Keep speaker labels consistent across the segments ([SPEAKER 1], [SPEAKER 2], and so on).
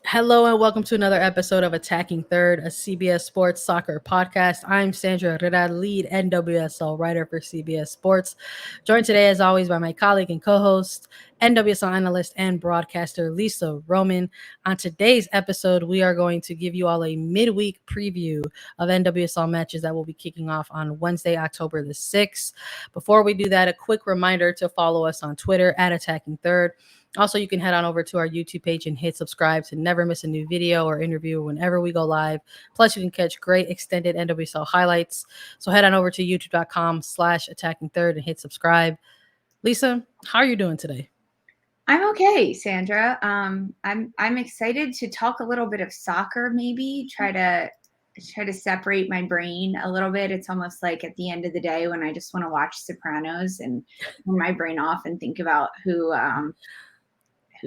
[SPEAKER 1] Hello and welcome to another episode of Attacking Third, a CBS Sports Soccer podcast. I'm Sandra Herrera, lead NWSL writer for CBS Sports. Joined today, as always, by my colleague and co-host, NWSL analyst and broadcaster Lisa Roman. On today's episode, we are going to give you all a midweek preview of NWSL matches that will be kicking off on Wednesday, October the 6th. Before we do that, a quick reminder to follow us on Twitter at Attacking Third. Also, you can head on over to our YouTube page and hit subscribe to never miss a new video or interview whenever we go live. Plus, you can catch great extended NWSL highlights. So head on over to youtube.com/attacking third and hit subscribe. Lisa, how are you doing today?
[SPEAKER 2] I'm okay, Sandra. I'm excited to talk a little bit of soccer, maybe try to separate my brain a little bit. It's almost like at the end of the day when I just want to watch Sopranos and turn my brain off and think about who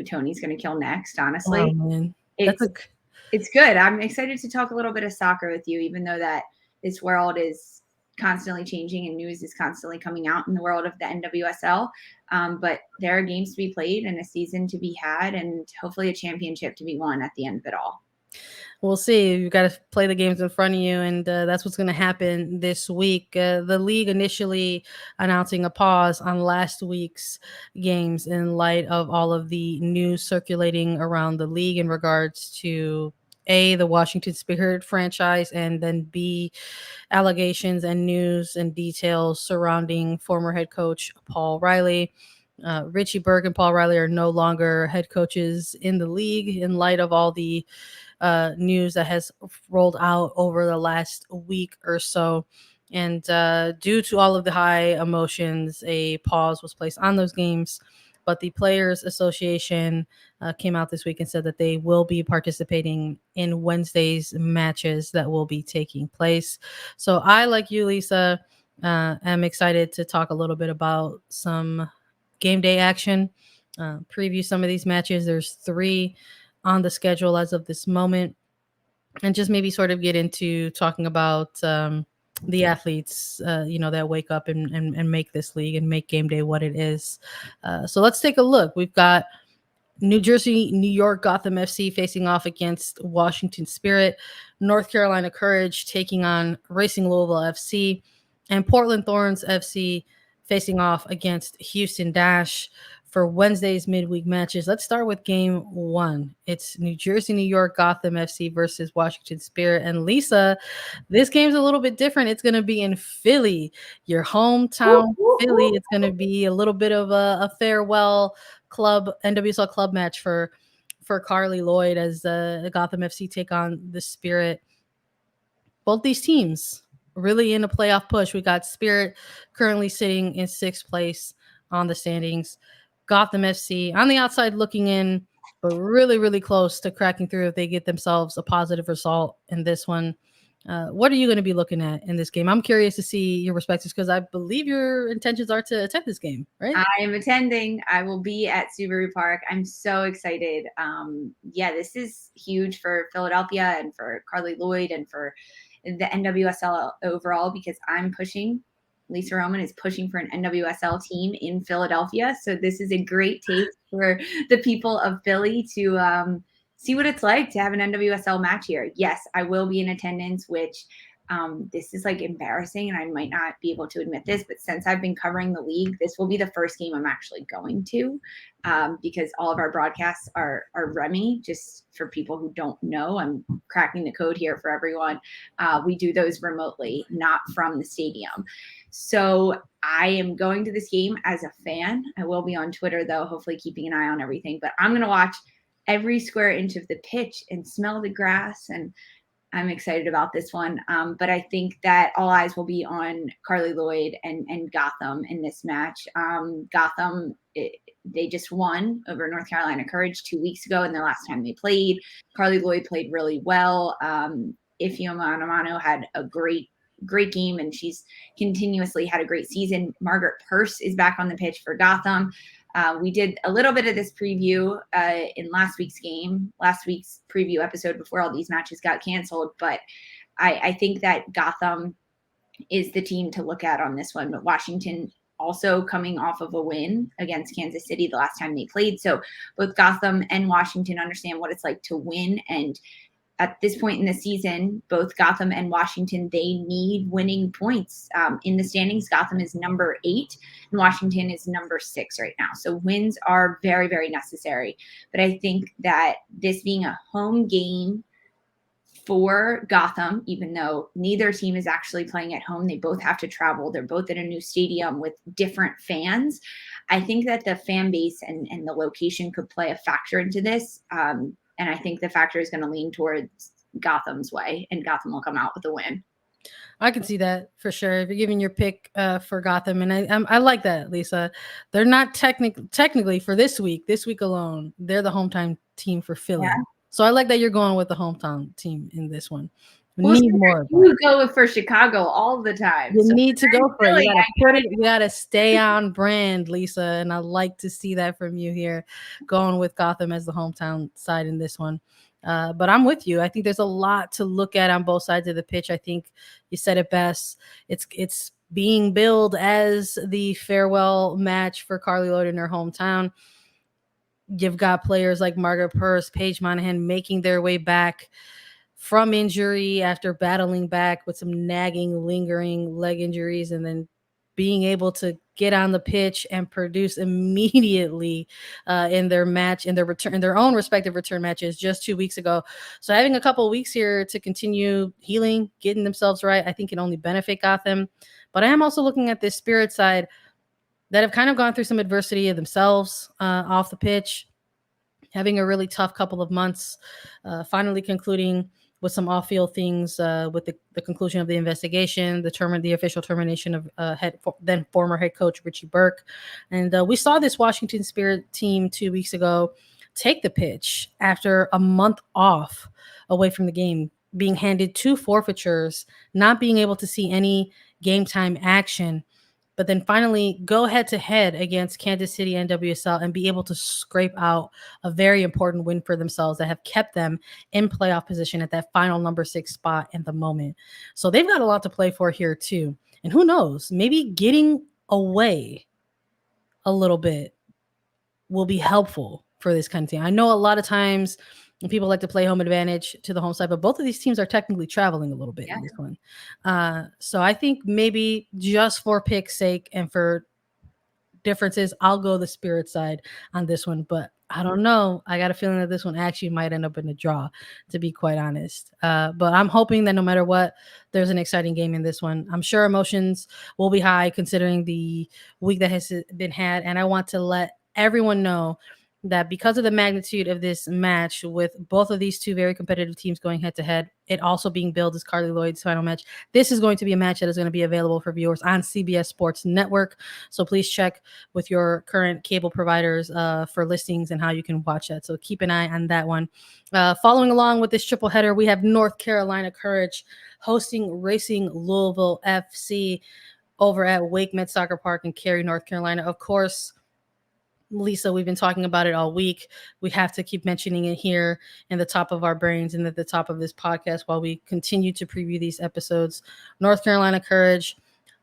[SPEAKER 2] Tony's going to kill next. Honestly,
[SPEAKER 1] Oh man,
[SPEAKER 2] it's good. I'm excited to talk a little bit of soccer with you, even though that this world is constantly changing and news is constantly coming out in the world of the NWSL. But there are games to be played and a season to be had and hopefully a championship to be won at the end of it all.
[SPEAKER 1] We'll see. You've got to play the games in front of you, and that's what's going to happen this week. The league initially announcing a pause on last week's games in light of all of the news circulating around the league in regards to A, the Washington Spirit franchise, and then B, allegations and news and details surrounding former head coach Paul Riley. Richie Burke and Paul Riley are no longer head coaches in the league in light of all the news that has rolled out over the last week or so. And due to all of the high emotions, a pause was placed on those games. But the Players Association came out this week and said that they will be participating in Wednesday's matches that will be taking place. So I, like you, Lisa, am excited to talk a little bit about some game day action, preview some of these matches. There's 3 on the schedule as of this moment, and just maybe sort of get into talking about the athletes, that wake up and make this league and make game day what it is. So let's take a look. We've got New Jersey, New York, Gotham FC facing off against Washington Spirit, North Carolina Courage taking on Racing Louisville FC, and Portland Thorns FC facing off against Houston Dash for Wednesday's midweek matches. Let's start with game 1. It's New Jersey, New York, Gotham FC versus Washington Spirit. And Lisa, this game's a little bit different. It's going to be in Philly, your hometown Philly. It's going to be a little bit of a farewell club NWSL club match for Carli Lloyd as Gotham FC take on the Spirit. Both these teams really in a playoff push. We got Spirit currently sitting in 6th place on the standings. Gotham FC on the outside looking in, but really, really close to cracking through if they get themselves a positive result in this one. What are you going to be looking at in this game? I'm curious to see your perspectives because I believe your intentions are to attend this game, right?
[SPEAKER 2] I am attending. I will be at Subaru Park. I'm so excited. This is huge for Philadelphia and for Carli Lloyd and for the NWSL overall because Lisa Roman is pushing for an NWSL team in Philadelphia. So this is a great taste for the people of Philly to see what it's like to have an NWSL match here. Yes, I will be in attendance, which this is like embarrassing and I might not be able to admit this, but since I've been covering the league, this will be the first game I'm actually going to because all of our broadcasts are Remy. Just for people who don't know, I'm cracking the code here for everyone. We do those remotely, not from the stadium. So I am going to this game as a fan. I will be on Twitter though, hopefully keeping an eye on everything, but I'm going to watch every square inch of the pitch and smell the grass, and I'm excited about this one. But I think that all eyes will be on Carli Lloyd and Gotham in this match. Gotham, they just won over North Carolina Courage 2 weeks ago in their last time they played. Carli Lloyd played really well. Ifeoma Onumonu had a great game, and she's continuously had a great season. Margaret Purse is back on the pitch for Gotham. We did a little bit of this preview in last week's preview episode before all these matches got canceled. But I think that Gotham is the team to look at on this one. But Washington also coming off of a win against Kansas City the last time they played. So both Gotham and Washington understand what it's like to win. And at this point in the season, both Gotham and Washington, they need winning points. In the standings, Gotham is number 8 and Washington is number 6 right now. So wins are very, very necessary. But I think that this being a home game for Gotham, even though neither team is actually playing at home, they both have to travel. They're both in a new stadium with different fans. I think that the fan base and the location could play a factor into this. And I think the factor is going to lean towards Gotham's way, and Gotham will come out with a win.
[SPEAKER 1] I can see that for sure. If you're giving your pick for Gotham, and I like that, Lisa. They're not technically for this week alone. They're the hometown team for Philly. Yeah. So I like that you're going with the hometown team in this one.
[SPEAKER 2] Well, need more. You go for Chicago all the time.
[SPEAKER 1] You need to go for it. You gotta stay on brand, Lisa. And I like to see that from you here, going with Gotham as the hometown side in this one. But I'm with you. I think there's a lot to look at on both sides of the pitch. I think you said it best. It's being billed as the farewell match for Carli Lloyd in her hometown. You've got players like Margaret Purse, Paige Monahan making their way back from injury after battling back with some nagging, lingering leg injuries, and then being able to get on the pitch and produce immediately in their match, in their own respective return matches just 2 weeks ago. So having a couple of weeks here to continue healing, getting themselves right, I think can only benefit Gotham. But I am also looking at this Spirit side that have kind of gone through some adversity of themselves off the pitch, having a really tough couple of months, finally concluding with some off-field things with the conclusion of the investigation, the official termination of then former head coach Richie Burke. And we saw this Washington Spirit team 2 weeks ago take the pitch after a month off away from the game, being handed 2 forfeitures, not being able to see any game time action, but then finally go head-to-head against Kansas City NWSL and be able to scrape out a very important win for themselves that have kept them in playoff position at that final number 6 spot in the moment. So they've got a lot to play for here too. And who knows, maybe getting away a little bit will be helpful for this kind of thing. I know a lot of times people like to play home advantage to the home side, but both of these teams are technically traveling a little bit in this one. So I think maybe just for pick's sake and for differences, I'll go the Spirit side on this one. But I don't know. I got a feeling that this one actually might end up in a draw, to be quite honest. But I'm hoping that no matter what, there's an exciting game in this one. I'm sure emotions will be high considering the week that has been had. And I want to let everyone know that because of the magnitude of this match, with both of these two very competitive teams going head-to-head, it also being billed as Carli Lloyd's final match, this is going to be a match that is going to be available for viewers on CBS Sports Network. So please check with your current cable providers for listings and how you can watch that. So keep an eye on that one. Following along with this triple header, we have North Carolina Courage hosting Racing Louisville FC over at Wake Med Soccer Park in Cary, North Carolina. Of course, Lisa, we've been talking about it all week. We have to keep mentioning it here in the top of our brains and at the top of this podcast while we continue to preview these episodes. North Carolina Courage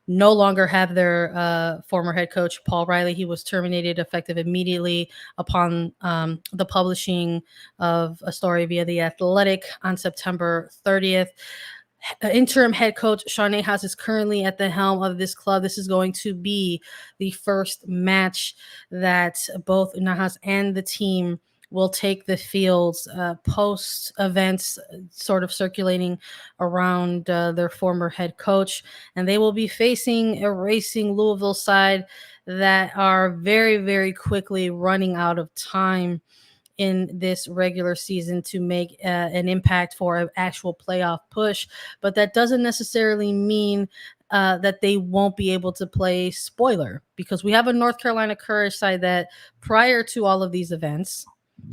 [SPEAKER 1] no longer have their former head coach, Paul Riley. He was terminated effective immediately upon the publishing of a story via The Athletic on September 30th. Interim head coach Sean Nahas is currently at the helm of this club. This is going to be the first match that both Nahas and the team will take the fields post events, sort of circulating around their former head coach. And they will be facing a Racing Louisville side that are very, very quickly running out of time in this regular season to make an impact for an actual playoff push. But that doesn't necessarily mean that they won't be able to play spoiler, because we have a North Carolina Courage side that prior to all of these events,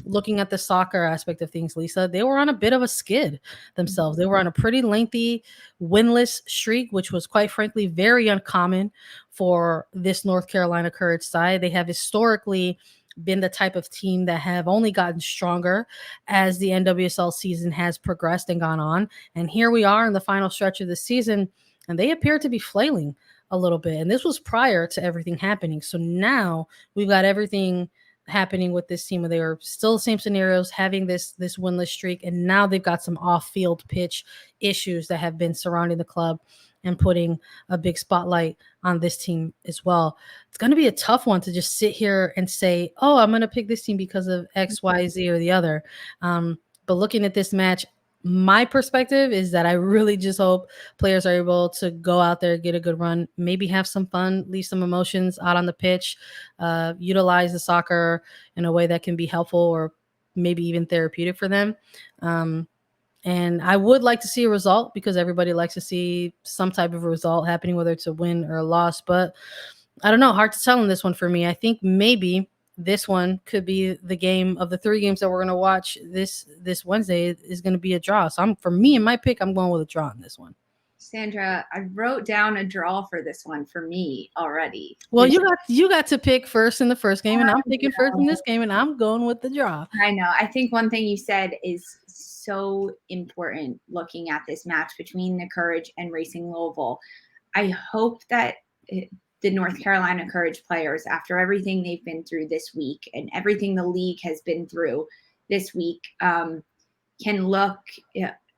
[SPEAKER 1] looking at the soccer aspect of things, Lisa, they were on a bit of a skid themselves. They were on a pretty lengthy winless streak, which was quite frankly very uncommon for this North Carolina Courage side. They have historically been the type of team that have only gotten stronger as the NWSL season has progressed and gone on. And here we are in the final stretch of the season, and they appear to be flailing a little bit. And this was prior to everything happening. So now we've got everything happening with this team where they were still the same scenarios, having this winless streak, and now they've got some off-field pitch issues that have been surrounding the club and putting a big spotlight on this team as well. It's going to be a tough one to just sit here and say, oh, I'm going to pick this team because of X, Y, Z, or the other. But looking at this match, my perspective is that I really just hope players are able to go out there, get a good run, maybe have some fun, leave some emotions out on the pitch, utilize the soccer in a way that can be helpful or maybe even therapeutic for them. And I would like to see a result because everybody likes to see some type of result happening, whether it's a win or a loss. But I don't know. Hard to tell in this one for me. I think maybe this one could be the game of the 3 games that we're going to watch this Wednesday is going to be a draw. So for me and my pick, I'm going with a draw in this one.
[SPEAKER 2] Sandra, I wrote down a draw for this one for me already.
[SPEAKER 1] Well, you got to pick first in the first game, and I'm picking first in this game, and I'm going with the draw.
[SPEAKER 2] I know. I think one thing you said is so important looking at this match between the Courage and Racing Louisville. I hope that the North Carolina Courage players, after everything they've been through this week and everything the league has been through this week, can look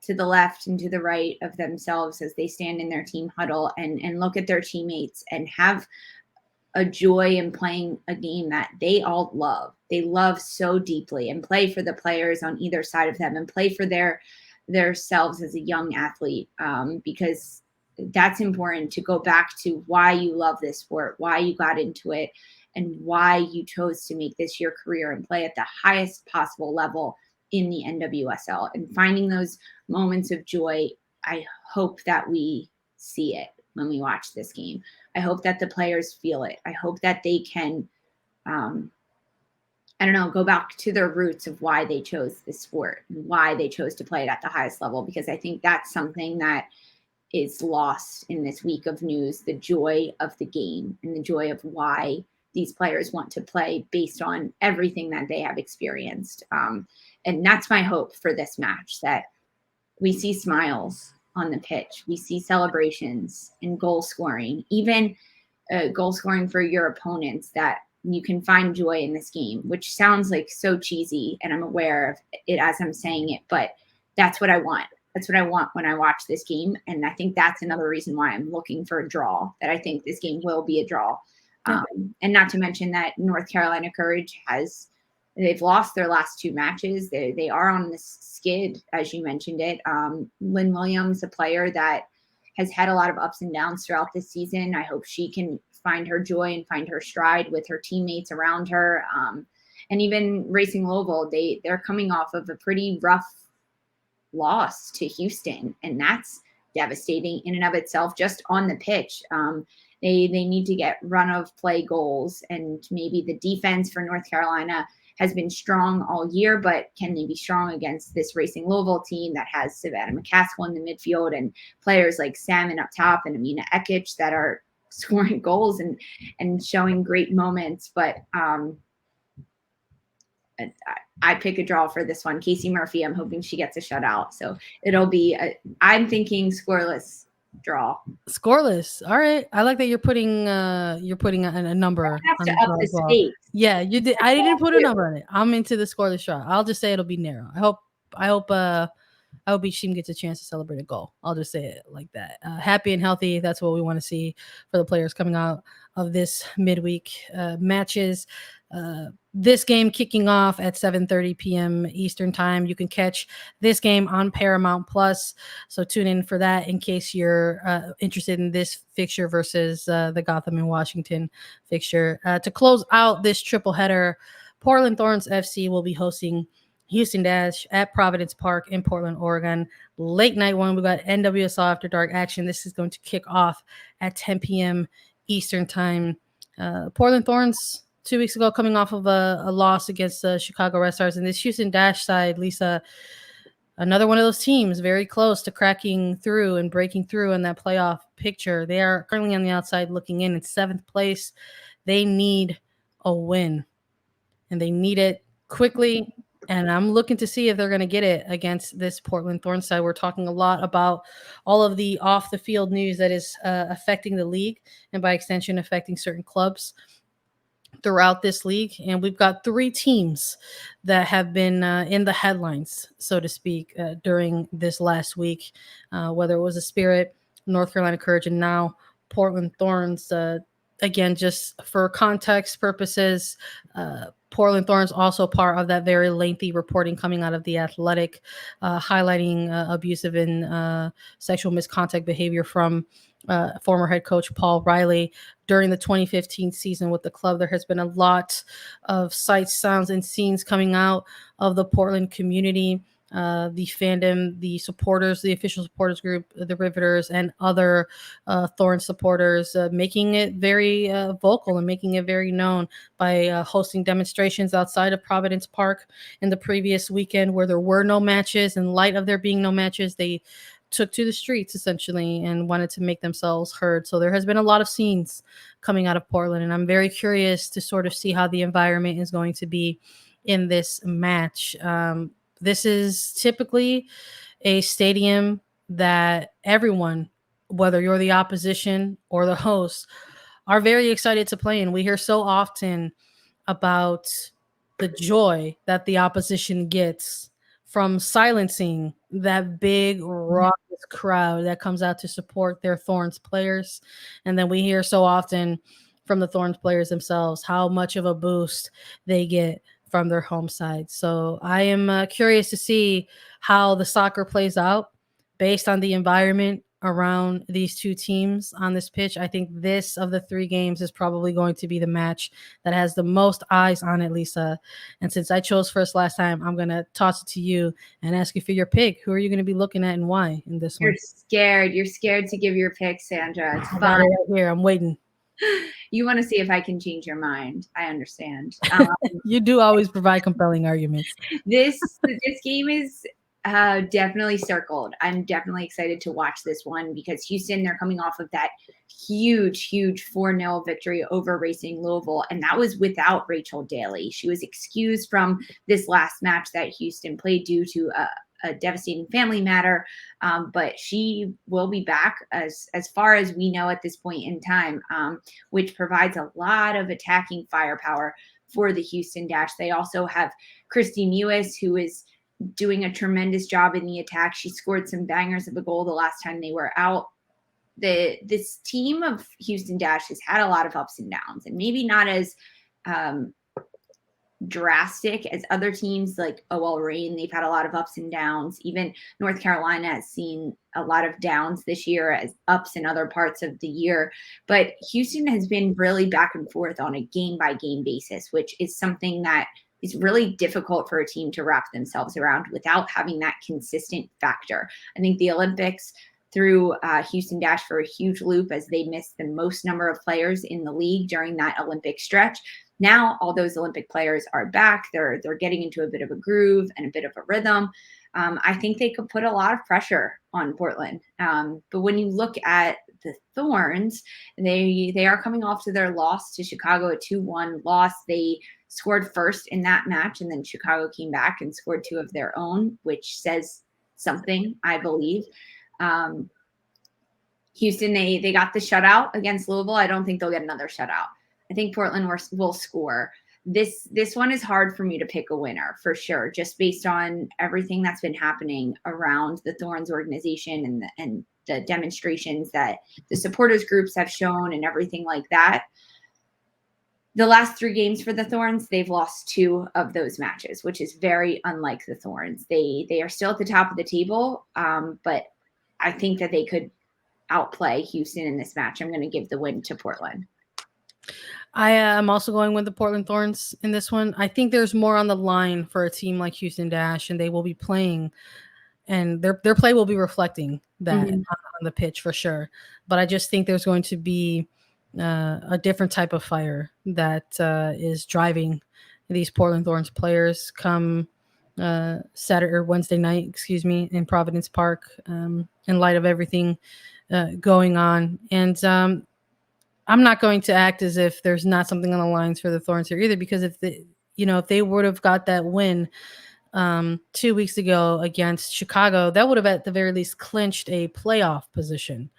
[SPEAKER 2] to the left and to the right of themselves as they stand in their team huddle and look at their teammates and have a joy in playing a game that they all love. They love so deeply, and play for the players on either side of them and play for their selves as a young athlete, because that's important to go back to why you love this sport, why you got into it, and why you chose to make this your career and play at the highest possible level in the NWSL, and finding those moments of joy. I hope that we see it when we watch this game. I hope that the players feel it. I hope that they can, go back to their roots of why they chose this sport and why they chose to play it at the highest level, because I think that's something that is lost in this week of news, the joy of the game and the joy of why these players want to play based on everything that they have experienced. And that's my hope for this match, that we see smiles on the pitch. We see celebrations and goal scoring, even goal scoring for your opponents, that you can find joy in this game, which sounds like so cheesy, and I'm aware of it as I'm saying it, but that's what I want. That's what I want when I watch this game. And I think that's another reason why I'm looking for a draw, that I think this game will be a draw. And not to mention that North Carolina Courage they've lost their last 2 matches. They are on this skid, as you mentioned it. Lynn Williams, a player that has had a lot of ups and downs throughout this season. I hope she can find her joy and find her stride with her teammates around her. And even Racing Louisville, they're coming off of a pretty rough loss to Houston, and that's devastating in and of itself just on the pitch. They need to get run of play goals, and maybe the defense for North Carolina has been strong all year, but can they be strong against this Racing Louisville team that has Savannah McCaskill in the midfield and players like Salmon up top and Amina Ekic that are scoring goals and showing great moments? But I pick a draw for this one. Casey Murphy, I'm hoping she gets a shutout. So it'll be, I'm thinking scoreless draw.
[SPEAKER 1] Scoreless. All right. I like that you're putting a number on
[SPEAKER 2] to up the stakes.
[SPEAKER 1] Yeah, you did. I didn't put a number on it. I'm into the scoreless draw. I'll just say it'll be narrow. I hope each team gets a chance to celebrate a goal. I'll just say it like that. Happy and healthy. That's what we want to see for the players coming out of this midweek matches. This game kicking off at 7:30 p.m. Eastern time. You can catch this game on Paramount Plus, so tune in for that in case you're interested in this fixture versus the Gotham and Washington fixture. To close out this triple header, Portland Thorns FC will be hosting Houston Dash at Providence Park in Portland, Oregon. Late night one. We got NWSL After Dark action. This is going to kick off at 10 p.m. Eastern time. Portland Thorns 2 weeks ago, coming off of a loss against the Chicago Red Stars. And this Houston Dash side, Lisa, another one of those teams very close to cracking through and breaking through in that playoff picture. They are currently on the outside looking in 7th place. They need a win, and they need it quickly. And I'm looking to see if they're going to get it against this Portland Thorns side. We're talking a lot about all of the off the field news that is affecting the league and by extension affecting certain clubs throughout this league. And we've got 3 teams that have been in the headlines, so to speak, during this last week, whether it was a Spirit, North Carolina Courage, and now Portland Thorns. Again, just for context purposes, Portland Thorns also part of that very lengthy reporting coming out of The Athletic, highlighting abusive and sexual misconduct behavior from former head coach Paul Riley during the 2015 season with the club. There has been a lot of sights, sounds, and scenes coming out of the Portland community, the fandom, the supporters, the official supporters group, the Riveters, and other Thorn supporters, making it very vocal and making it very known by hosting demonstrations outside of Providence Park in the previous weekend where there were no matches. In light of there being no matches, they took to the streets essentially and wanted to make themselves heard. So there has been a lot of scenes coming out of Portland, and I'm very curious to sort of see how the environment is going to be in this match. This is typically a stadium that everyone, whether you're the opposition or the host, are very excited to play in. We hear so often about the joy that the opposition gets from silencing that big raucous crowd that comes out to support their Thorns players. And then we hear so often from the Thorns players themselves how much of a boost they get from their home side. So I am curious to see how the soccer plays out based on the environment around these 2 teams on this pitch. I think this of the 3 games is probably going to be the match that has the most eyes on it, Lisa. And since I chose first last time, I'm going to toss it to you and ask you for your pick. Who are you going to be looking at and why in this one?
[SPEAKER 2] You're scared to give your pick, Sandra. It's
[SPEAKER 1] I got it right here. I'm waiting.
[SPEAKER 2] You want to see if I can change your mind. I understand.
[SPEAKER 1] You do always provide compelling arguments.
[SPEAKER 2] This game is definitely circled. I'm definitely excited to watch this one because Houston, they're coming off of that huge 4-0 victory over Racing Louisville, and that was without Rachel Daly. She was excused from this last match that Houston played due to a devastating family matter, but she will be back as far as we know at this point in time, which provides a lot of attacking firepower for the Houston Dash. They also have Christy Mewis, who is doing a tremendous job in the attack. She scored some bangers of a goal the last time they were out. This team of Houston Dash has had a lot of ups and downs, and maybe not as drastic as other teams like OL Reign. They've had a lot of ups and downs. Even North Carolina has seen a lot of downs this year as ups in other parts of the year. But Houston has been really back and forth on a game-by-game basis, which is something that is really difficult for a team to wrap themselves around without having that consistent factor. I think the Olympics threw Houston Dash for a huge loop as they missed the most number of players in the league during that Olympic stretch. Now all those Olympic players are back. They're getting into a bit of a groove and a bit of a rhythm. I think they could put a lot of pressure on Portland. But when you look at the Thorns, they are coming off to their loss to Chicago, a 2-1 loss. They scored first in that match, and then Chicago came back and scored 2 of their own, which says something, I believe. Houston, they got the shutout against Louisville. I don't think they'll get another shutout. I think Portland will score. This one is hard for me to pick a winner for sure, just based on everything that's been happening around the Thorns organization and the demonstrations that the supporters groups have shown and everything like that. The last 3 games for the Thorns, they've lost 2 of those matches, which is very unlike the Thorns. They are still at the top of the table, but I think that they could outplay Houston in this match. I'm going to give the win to Portland.
[SPEAKER 1] I am also going with the Portland Thorns in this one. I think there's more on the line for a team like Houston Dash, and they will be playing, and their play will be reflecting that on the pitch for sure. But I just think there's going to be a different type of fire that is driving these Portland Thorns players come Saturday or Wednesday night, in Providence Park, in light of everything going on. And I'm not going to act as if there's not something on the lines for the Thorns here either, because if they would have got that win 2 weeks ago against Chicago, that would have at the very least clinched a playoff position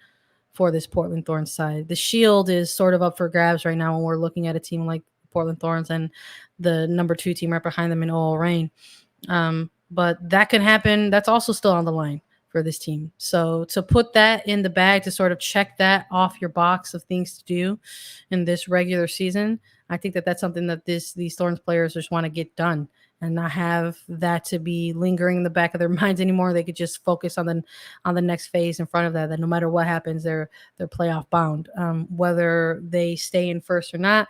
[SPEAKER 1] for this Portland Thorns side. The Shield is sort of up for grabs right now when we're looking at a team like Portland Thorns and the number 2 team right behind them in OL Reign. But that can happen. That's also still on the line for this team. So to put that in the bag, to sort of check that off your box of things to do in this regular season, I think that that's something that these Thorns players just want to get done and not have that to be lingering in the back of their minds anymore. They could just focus on the next phase in front of that. That no matter what happens, they're playoff bound. Whether they stay in first or not,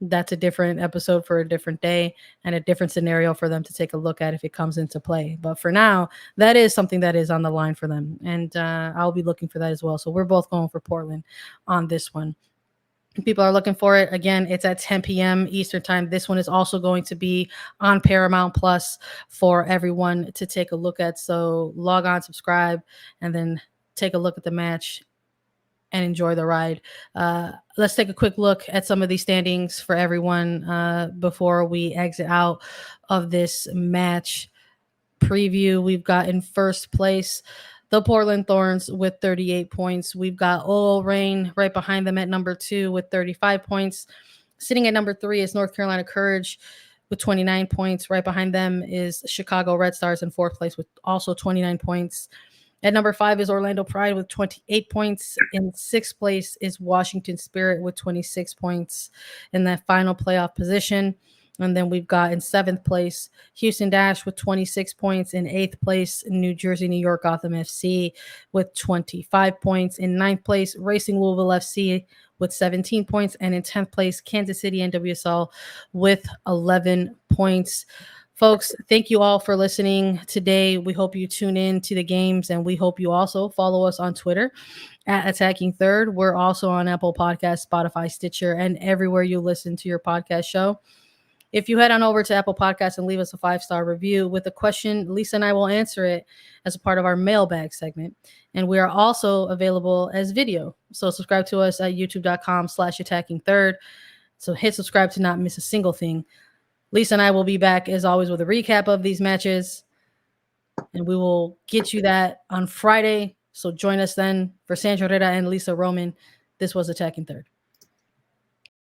[SPEAKER 1] that's a different episode for a different day and a different scenario for them to take a look at if it comes into play. But for now, that is something that is on the line for them. And I'll be looking for that as well. So we're both going for Portland on this one. People are looking for it. Again, it's at 10 p.m. Eastern time. This one is also going to be on Paramount Plus for everyone to take a look at. So log on, subscribe, and then take a look at the match and enjoy the ride. Let's take a quick look at some of these standings for everyone before we exit out of this match preview. We've got in first place the Portland Thorns with 38 points. We've got OL Reign right behind them at number 2 with 35 points. Sitting at number 3 is North Carolina Courage with 29 points. Right behind them is Chicago Red Stars in 4th place with also 29 points. At number 5 is Orlando Pride with 28 points. In 6th place is Washington Spirit with 26 points in that final playoff position. And then we've got in 7th place, Houston Dash with 26 points. In 8th place, New Jersey, New York, Gotham FC with 25 points. In 9th place, Racing Louisville FC with 17 points. And in 10th place, Kansas City NWSL with 11 points. Folks, thank you all for listening today. We hope you tune in to the games, and we hope you also follow us on Twitter at Attacking Third. We're also on Apple Podcasts, Spotify, Stitcher, and everywhere you listen to your podcast show. If you head on over to Apple Podcasts and leave us a 5-star review with a question, Lisa and I will answer it as a part of our mailbag segment. And we are also available as video. So subscribe to us at youtube.com/Attacking Third. So hit subscribe to not miss a single thing. Lisa and I will be back, as always, with a recap of these matches, and we will get you that on Friday. So join us then. For Sandra Herrera and Lisa Roman, this was Attacking Third.